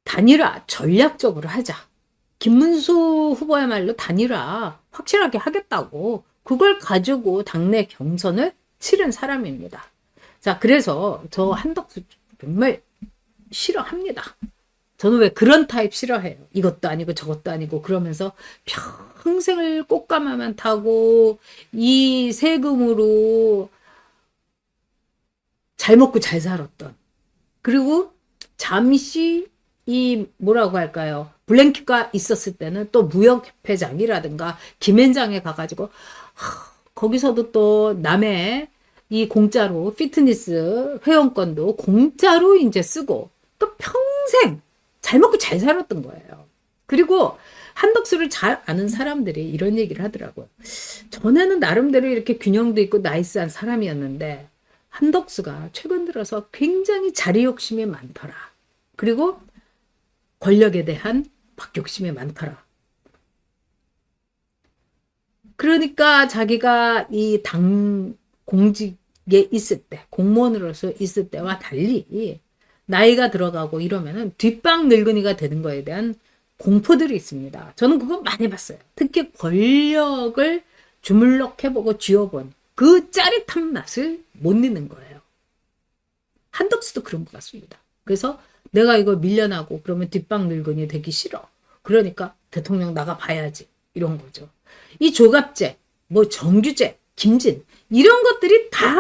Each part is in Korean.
단일화 전략적으로 하자. 김문수 후보야말로 단일화 확실하게 하겠다고 그걸 가지고 당내 경선을 치른 사람입니다. 자, 그래서 저 한덕수 정말 싫어합니다. 저는 왜 그런 타입 싫어해요. 이것도 아니고 저것도 아니고 그러면서 평생을 꽃가마만 타고 이 세금으로 잘 먹고 잘 살았던, 그리고 잠시 이 뭐라고 할까요? 블랭크가 있었을 때는 또 무역협회장이라든가 김앤장에 가가지고 거기서도 또 남의 이 공짜로 피트니스 회원권도 공짜로 이제 쓰고 또 평생 잘 먹고 잘 살았던 거예요. 그리고 한덕수를 잘 아는 사람들이 이런 얘기를 하더라고요. 전에는 나름대로 이렇게 균형도 있고 나이스한 사람이었는데 한덕수가 최근 들어서 굉장히 자리 욕심이 많더라. 그리고 권력에 대한 박욕심이 많더라. 그러니까 자기가 이 당 공직에 있을 때, 공무원으로서 있을 때와 달리 나이가 들어가고 이러면은 뒷방 늙은이가 되는 거에 대한 공포들이 있습니다. 저는 그거 많이 봤어요. 특히 권력을 주물럭해보고 쥐어본 그 짜릿한 맛을 못 내는 거예요. 한덕수도 그런 것 같습니다. 그래서 내가 이거 밀려나고 그러면 뒷방 늙은이 되기 싫어. 그러니까 대통령 나가봐야지. 이런 거죠. 이 조갑제, 뭐 정규제, 김진 이런 것들이 다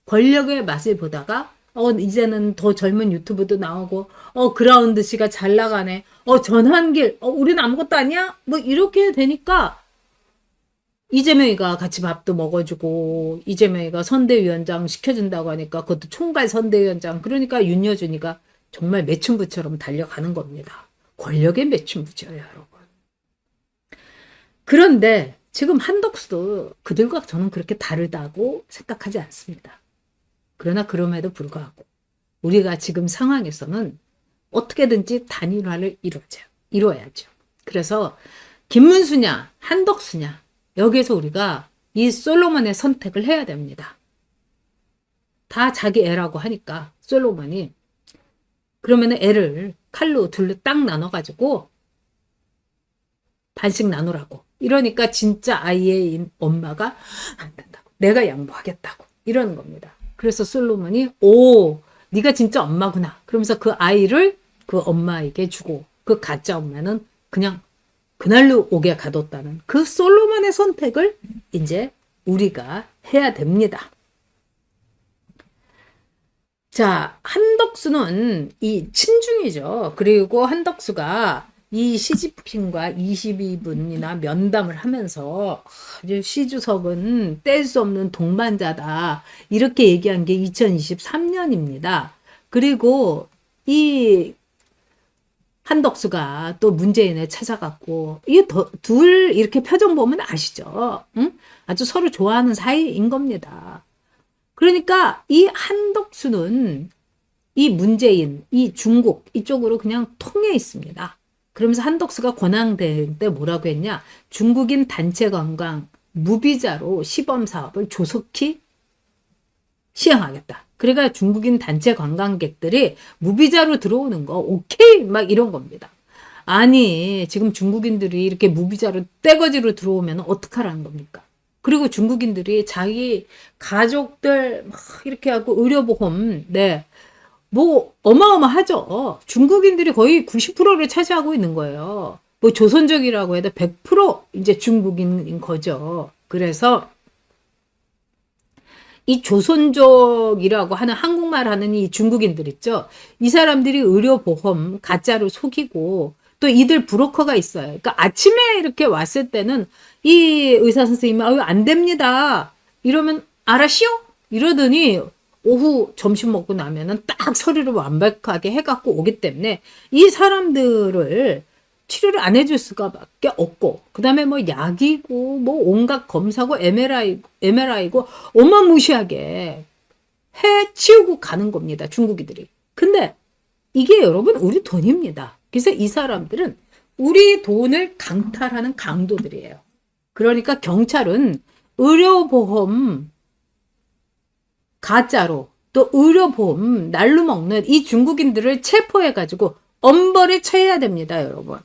권력의 맛을 보다가 이제는 더 젊은 유튜브도 나오고 그라운드 씨가 잘 나가네. 전환길 우린 아무것도 아니야? 뭐 이렇게 되니까 이재명이가 같이 밥도 먹어주고 이재명이가 선대위원장 시켜준다고 하니까 그것도 총괄 선대위원장, 그러니까 윤여준이가 정말 매춘부처럼 달려가는 겁니다. 권력의 매춘부죠, 여러분. 그런데 지금 한덕수도 그들과 저는 그렇게 다르다고 생각하지 않습니다. 그러나 그럼에도 불구하고 우리가 지금 상황에서는 어떻게든지 단일화를 이루어야죠. 그래서 김문수냐 한덕수냐 여기에서 우리가 이 솔로몬의 선택을 해야 됩니다. 다 자기 애라고 하니까 솔로몬이 그러면 애를 칼로 둘로 딱 나눠가지고 반씩 나누라고. 이러니까 진짜 아이의 엄마가 안 된다고. 내가 양보하겠다고. 이러는 겁니다. 그래서 솔로몬이 네가 진짜 엄마구나. 그러면서 그 아이를 그 엄마에게 주고 그 가짜 엄마는 그냥 그날로 오게 가뒀다는 그 솔로몬의 선택을 이제 우리가 해야 됩니다. 자, 한덕수는 이 친중이죠. 그리고 한덕수가 이 시진핑과 22분이나 면담을 하면서 아주 시주석은 뗄 수 없는 동반자다. 이렇게 얘기한 게 2023년입니다. 그리고 이 한덕수가 또 문재인을 찾아갔고 이 둘 이렇게 표정 보면 아시죠? 응? 아주 서로 좋아하는 사이인 겁니다. 그러니까 이 한덕수는 이 문재인, 이 중국 이쪽으로 그냥 통해 있습니다. 그러면서 한덕수가 권한대행 때 뭐라고 했냐? 중국인 단체 관광 무비자로 시범 사업을 조속히 시행하겠다. 그러니까 중국인 단체 관광객들이 무비자로 들어오는 거 오케이 막 이런 겁니다. 아니 지금 중국인들이 이렇게 무비자로 떼거지로 들어오면 어떡하라는 겁니까? 그리고 중국인들이 자기 가족들 막 이렇게 하고 의료보험 뭐 어마어마하죠. 중국인들이 거의 90%를 차지하고 있는 거예요. 뭐 조선족이라고 해도 100% 이제 중국인인 거죠. 그래서 이 조선족이라고 하는 한국말 하는 이 중국인들 있죠. 이 사람들이 의료보험 가짜로 속이고 또 이들 브로커가 있어요. 그러니까 아침에 이렇게 왔을 때는 이 의사 선생님이 안 됩니다. 이러면 알았시오? 이러더니 오후 점심 먹고 나면은 딱 서류를 완벽하게 해갖고 오기 때문에 이 사람들을 치료를 안 해줄 수가밖에 없고, 그 다음에 뭐 약이고 뭐 온갖 검사고 MRI고 어마무시하게 해 치우고 가는 겁니다, 중국이들이. 근데 이게 여러분 우리 돈입니다. 그래서 이 사람들은 우리 돈을 강탈하는 강도들이에요. 그러니까 경찰은 의료보험 가짜로 또 의료보험 날로 먹는 이 중국인들을 체포해가지고 엄벌에 처해야 됩니다, 여러분.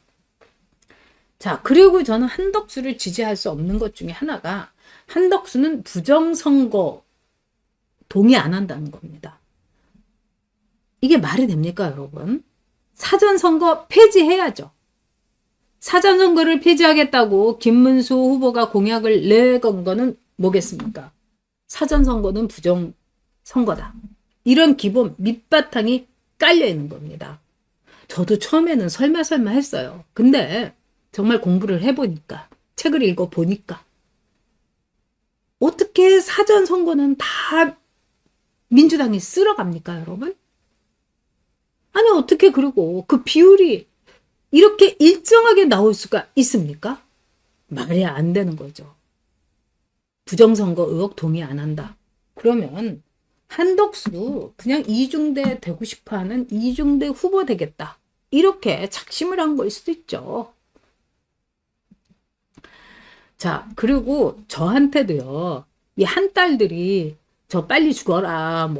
자, 그리고 저는 한덕수를 지지할 수 없는 것 중에 하나가 한덕수는 부정선거 동의 안 한다는 겁니다. 이게 말이 됩니까, 여러분? 사전선거 폐지해야죠. 사전선거를 폐지하겠다고 김문수 후보가 공약을 내건 거는 뭐겠습니까? 사전선거는 부정선거다. 이런 기본 밑바탕이 깔려 있는 겁니다. 저도 처음에는 설마 했어요. 근데 정말 공부를 해보니까, 책을 읽어보니까 어떻게 사전선거는 다 민주당이 쓸어갑니까, 여러분? 아니, 어떻게 그리고 그 비율이 이렇게 일정하게 나올 수가 있습니까? 말이 안 되는 거죠. 부정선거 의혹 동의 안 한다. 그러면 한덕수 그냥 이중대 되고 싶어하는 이중대 후보 되겠다. 이렇게 작심을 한 걸 수도 있죠. 자, 그리고 저한테도요, 이 한딸들이 저 빨리 죽어라,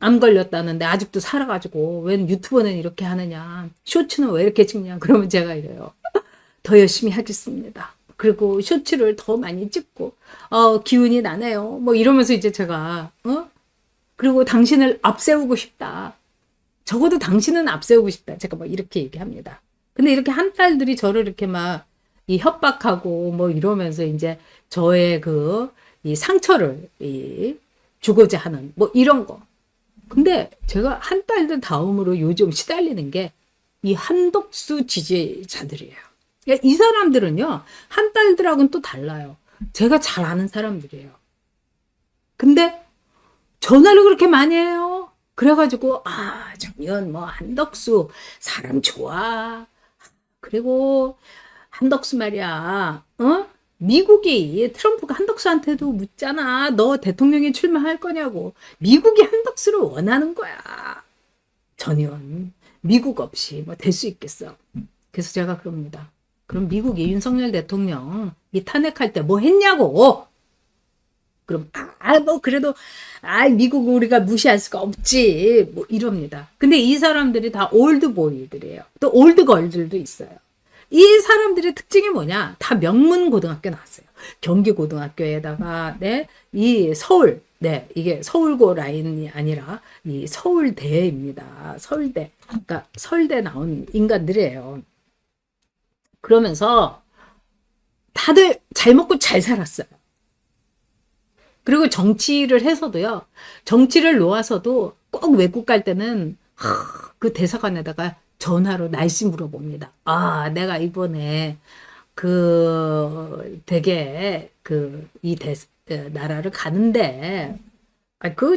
암 걸렸다는데 아직도 살아가지고 웬 유튜버는 이렇게 하느냐, 쇼츠는 왜 이렇게 찍냐. 그러면 제가 이래요. 더 열심히 하겠습니다. 그리고 쇼츠를 더 많이 찍고 기운이 나네요. 뭐 이러면서 이제 제가 그리고 당신을 앞세우고 싶다. 적어도 당신은 앞세우고 싶다. 제가 뭐 이렇게 얘기합니다. 근데 이렇게 한딸들이 저를 이렇게 막 이 협박하고 뭐 이러면서 이제 저의 이 상처를 주고자 하는 뭐 이런 거. 근데 제가 한딸들 다음으로 요즘 시달리는 게 이 한덕수 지지자들이에요. 그러니까 이 사람들은요, 한딸들하고는 또 달라요. 제가 잘 아는 사람들이에요. 근데 전화를 그렇게 많이 해요. 그래가지고 정연 뭐 한덕수 사람 좋아. 그리고 한덕수 말이야. 미국이 트럼프가 한덕수한테도 묻잖아. 너 대통령에 출마할 거냐고. 미국이 한덕수를 원하는 거야. 전현 미국 없이 뭐 될 수 있겠어. 그래서 제가 그럽니다. 그럼 미국이 윤석열 대통령 이 탄핵할 때 뭐 했냐고. 그럼 뭐 그래도 미국 우리가 무시할 수가 없지 뭐 이럽니다. 근데 이 사람들이 다 올드보이들이에요. 또 올드걸들도 있어요. 이 사람들의 특징이 뭐냐? 다 명문 고등학교 나왔어요. 경기고등학교에다가 이 서울 이게 서울고 라인이 아니라 이 서울대입니다. 서울대. 그러니까 서울대 나온 인간들이에요. 그러면서 다들 잘 먹고 잘 살았어요. 그리고 정치를 해서도요. 정치를 놓아서도 꼭 외국 갈 때는 그 대사관에다가 전화로 날씨 물어봅니다. 내가 이번에 되게 이 나라를 가는데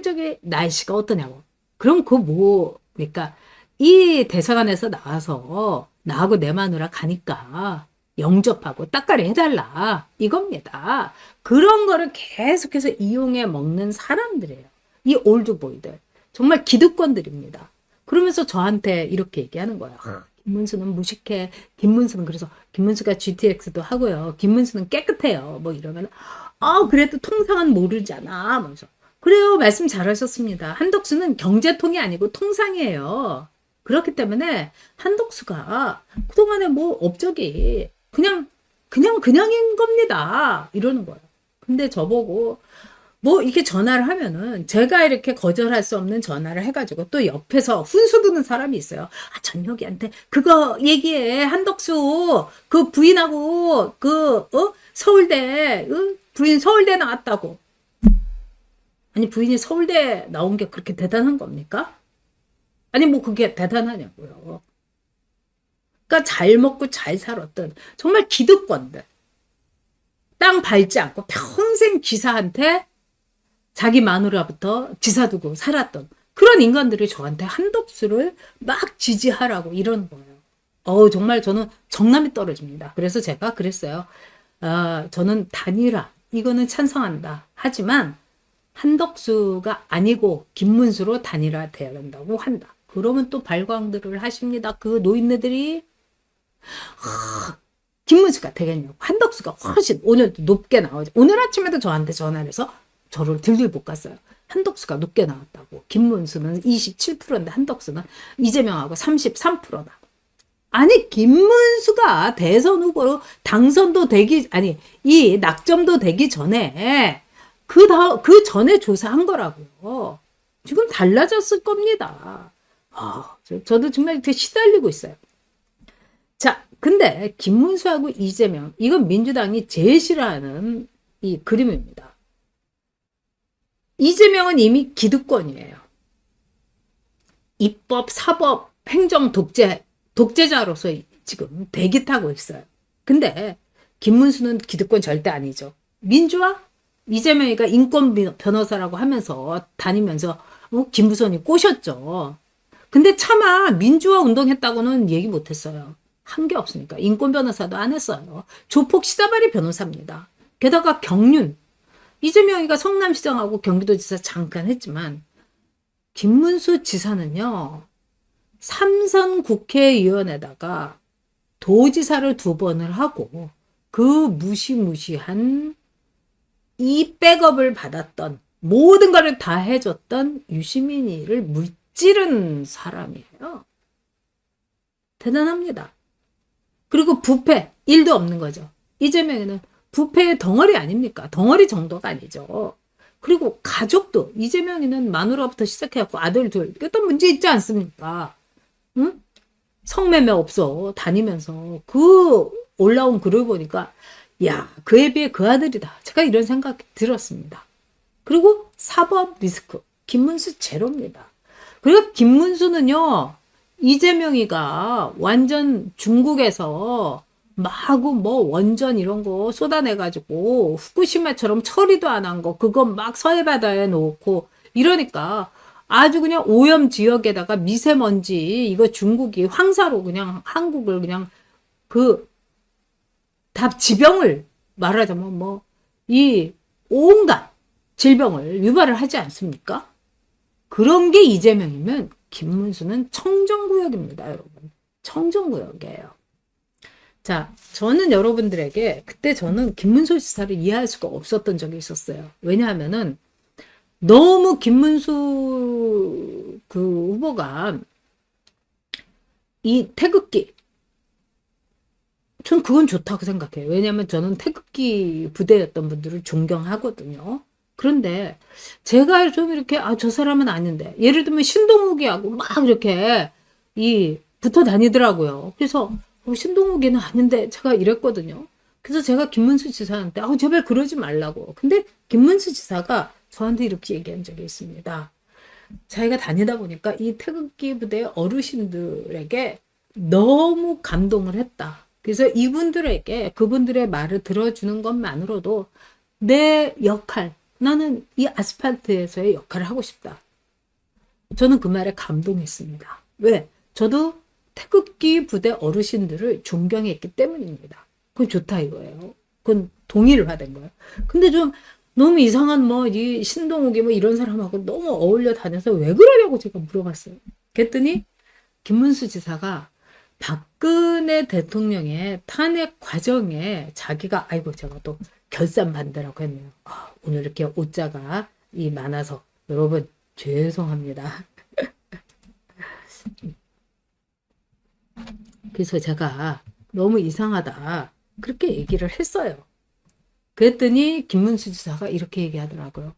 저기 날씨가 어떠냐고. 그럼 그러니까 이 대사관에서 나와서 나하고 내 마누라 가니까 영접하고 따까리 해달라 이겁니다. 그런 거를 계속해서 이용해 먹는 사람들이에요. 이 올드보이들. 정말 기득권들입니다. 그러면서 저한테 이렇게 얘기하는 거예요. 김문수는 무식해. 그래서 김문수가 GTX도 하고요. 김문수는 깨끗해요. 뭐 이러면 그래도 통상은 모르잖아. 그래서 그래요. 말씀 잘하셨습니다. 한덕수는 경제통이 아니고 통상이에요. 그렇기 때문에 한덕수가 그동안에 뭐 업적이 그냥인 겁니다. 이러는 거예요. 근데 저보고 뭐 이렇게 전화를 하면은 제가 이렇게 거절할 수 없는 전화를 해가지고 또 옆에서 훈수 두는 사람이 있어요. 전혁이한테 그거 얘기해. 한덕수 그 부인하고 서울대 부인 서울대 나왔다고. 아니 부인이 서울대 나온 게 그렇게 대단한 겁니까? 아니 뭐 그게 대단하냐고요. 그러니까 잘 먹고 잘 살았던 정말 기득권들. 땅 밟지 않고 평생 기사한테 자기 마누라부터 지사 두고 살았던 그런 인간들이 저한테 한덕수를 막 지지하라고 이러는 거예요. 정말 저는 정남이 떨어집니다. 그래서 제가 그랬어요. 저는 단일화 이거는 찬성한다. 하지만 한덕수가 아니고 김문수로 단일화 돼야 된다고 한다. 그러면 또 발광들을 하십니다. 그 노인네들이 김문수가 되겠냐고. 한덕수가 훨씬 오늘도 높게 나오죠. 오늘 아침에도 저한테 전화를 해서 저를 들들 볶았어요. 한덕수가 높게 나왔다고. 김문수는 27%인데 한덕수는 이재명하고 33%다. 아니 김문수가 대선 후보로 당선도 되기 아니 이 낙점도 되기 전에 그 전에 조사한 거라고요. 지금 달라졌을 겁니다. 저도 정말 이렇게 시달리고 있어요. 자, 근데 김문수하고 이재명 이건 민주당이 제일 싫어하는 이 그림입니다. 이재명은 이미 기득권이에요. 입법, 사법, 행정 독재자로서 지금 대기 타고 있어요. 근데 김문수는 기득권 절대 아니죠. 민주화? 이재명이가 인권 변호사라고 하면서 다니면서 김부선이 꼬셨죠. 근데 차마 민주화 운동했다고는 얘기 못했어요. 한 게 없으니까. 인권 변호사도 안 했어요. 조폭 시다바리 변호사입니다. 게다가 경륜. 이재명이가 성남시장하고 경기도지사 잠깐 했지만 김문수 지사는요. 삼선 국회의원에다가 도지사를 2번을 하고 그 무시무시한 이 백업을 받았던 모든 것을 다 해줬던 유시민이를 물찌른 사람이에요. 대단합니다. 그리고 부패 1도 없는 거죠. 이재명이는 부패의 덩어리 아닙니까? 덩어리 정도가 아니죠. 그리고 가족도 이재명이는 마누라부터 시작해갖고 아들 둘 어떤 문제 있지 않습니까? 응? 성매매 없어 다니면서 그 올라온 글을 보니까 야 그에 비해 그 아들이다. 제가 이런 생각이 들었습니다. 그리고 사법 리스크 김문수 제로입니다. 그리고 김문수는요 이재명이가 완전 중국에서 마구 뭐 원전 이런 거 쏟아내가지고 후쿠시마처럼 처리도 안 한 거 그거 막 서해바다에 놓고 이러니까 아주 그냥 오염 지역에다가 미세먼지 이거 중국이 황사로 그냥 한국을 그냥 그 다 지병을 말하자면 뭐 이 온갖 질병을 유발을 하지 않습니까? 그런 게 이재명이면 김문수는 청정구역입니다, 여러분. 청정구역이에요. 자, 저는 여러분들에게 그때 저는 김문수 지사를 이해할 수가 없었던 적이 있었어요. 왜냐하면은 너무 김문수 그 후보가 이 태극기 전 그건 좋다고 생각해요. 왜냐하면 저는 태극기 부대였던 분들을 존경하거든요. 그런데 제가 좀 이렇게 저 사람은 아닌데 예를 들면 신동욱이하고 막 이렇게 붙어 다니더라고요. 그래서 신동욱이는 아닌데 제가 이랬거든요. 그래서 제가 김문수 지사한테 제발 그러지 말라고. 근데 김문수 지사가 저한테 이렇게 얘기한 적이 있습니다. 자기가 다니다 보니까 이 태극기 부대 어르신들에게 너무 감동을 했다. 그래서 이분들에게 그분들의 말을 들어주는 것만으로도 내 역할, 나는 이 아스팔트에서의 역할을 하고 싶다. 저는 그 말에 감동했습니다. 왜? 저도 태극기 부대 어르신들을 존경했기 때문입니다. 그건 좋다 이거예요. 그건 동의를 받은 거예요. 근데 좀 너무 이상한 이 신동욱이 이런 사람하고 너무 어울려 다녀서 왜 그러냐고 제가 물어봤어요. 그랬더니 김문수 지사가 박근혜 대통령의 탄핵 과정에 자기가 제가 또 결산 반대라고 했네요. 오늘 이렇게 오자가 많아서 여러분 죄송합니다. 그래서 제가 너무 이상하다 그렇게 얘기를 했어요. 그랬더니 김문수 지사가 이렇게 얘기하더라고요.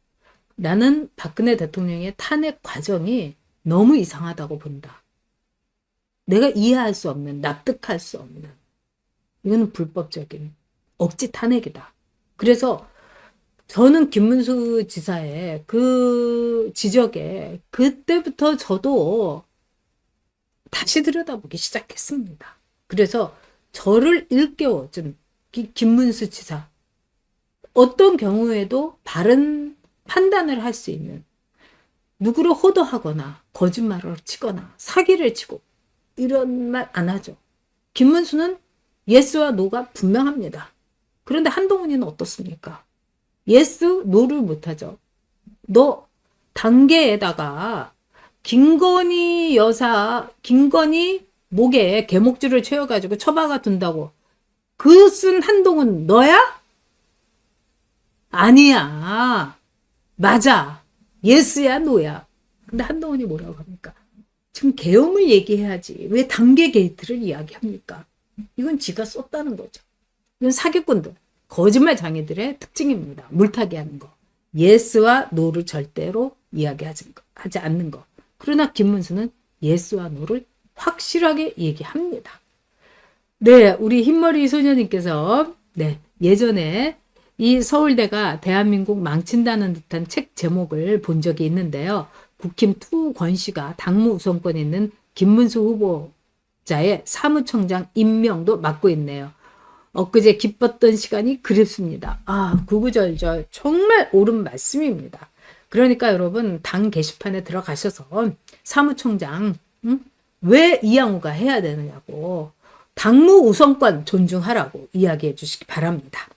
나는 박근혜 대통령의 탄핵 과정이 너무 이상하다고 본다. 내가 이해할 수 없는, 납득할 수 없는, 이거는 불법적인 억지 탄핵이다. 그래서 저는 김문수 지사의 그 지적에 그때부터 저도 다시 들여다보기 시작했습니다. 그래서 저를 일깨워준 김문수 지사, 어떤 경우에도 바른 판단을 할 수 있는, 누구를 호도하거나 거짓말을 치거나 사기를 치고 이런 말 안 하죠. 김문수는 예스와 노가 분명합니다. 그런데 한동훈이는 어떻습니까? 예스, 노를 못하죠. 너 단계에다가 김건희 목에 개목줄을 채워가지고 처박아 둔다고 그 쓴 한동훈 너야? 아니야. 맞아. 예스야, 노야. 근데 한동훈이 뭐라고 합니까? 지금 계엄을 얘기해야지. 왜 단계 게이트를 이야기합니까? 이건 지가 썼다는 거죠. 이건 사기꾼들, 거짓말 장애들의 특징입니다. 물타기 하는 거. 예스와 노를 절대로 이야기하지 않는 거. 그러나 김문수는 예스와 노를 확실하게 얘기합니다. 네, 우리 흰머리 소녀님께서 네, 예전에 이 서울대가 대한민국 망친다는 듯한 책 제목을 본 적이 있는데요. 국힘 투 권씨가 당무 우선권에 있는 김문수 후보자의 사무총장 임명도 맡고 있네요. 엊그제 기뻤던 시간이 그립습니다. 아, 구구절절 정말 옳은 말씀입니다. 그러니까 여러분 당 게시판에 들어가셔서 사무총장 왜 이양호가 해야 되느냐고 당무 우선권 존중하라고 이야기해 주시기 바랍니다.